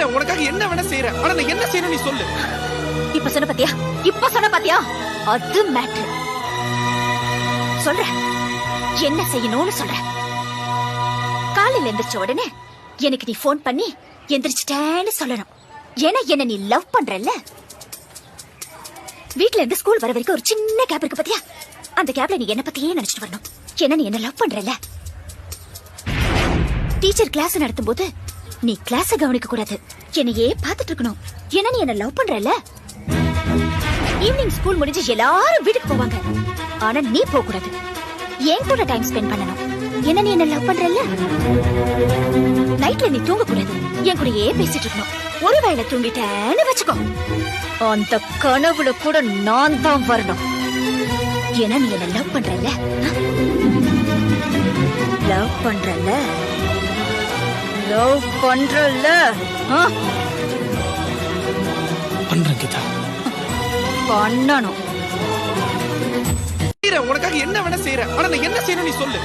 செய்யறேன், உனக்காக என்ன வேணா செய்யறேன். ஆனா நான் என்ன செய்யணும் நீ சொல்லு. இப்ப சொன்ன பாத்தியா அது மேட்ரு. சொல்ற என்ன செய்யணும்னு சொல்ற. காலையில எந்திரிச்ச உடனே எனக்கு நீ போன் பண்ணி எந்திரிச்சிட்டேன்னு சொல்லணும். ஏன்னா என்ன நீ லவ் பண்றல்ல. வீட்ல இருந்து ஸ்கூல் வர வரைக்கும் ஒரு சின்ன கேப் இருக்கு பாத்தியா, அந்த கேப்ல நீ என்ன பத்தியே நினைச்சிட்டு வரணும். ஏன்னா நீ என்ன லவ் பண்றல்ல. டீச்சர் கிளாஸ் நடத்தும் போது நீ கிளாஸ கவனிக்க கூடாது, என்னையே பாத்துட்டு இருக்கணும். ஏன்னா நீ என்ன லவ் பண்றல்ல. ஈவினிங் ஸ்கூல் முடிஞ்சு எல்லாரும் வீட்டுக்கு போவாங்க, ஆனா நீ போக கூடாது, என் கூட டைம் ஸ்பெண்ட் பண்ணணும். ஏன்னா நீ என்ன லவ் பண்றல்ல. நைட்ல நீ தூங்க கூடாது, என் கூடயே பேசிட்டு இருக்கணும். ஒருவேளை தூங்கிட்டேன்னு வச்சுக்கோ, அந்த கனவுல கூட நான் தான் வரணும். ஏன்னா நீ என்ன லவ் பண்றல்ல. லவ் பண்றல்ல லவ் பண்றல்ல. பண்றேன் கீதா, பண்ணணும். உனக்காக என்ன வேணா செய்யறேன். ஆனா நான் என்ன செய்யணும் நீ சொல்லு.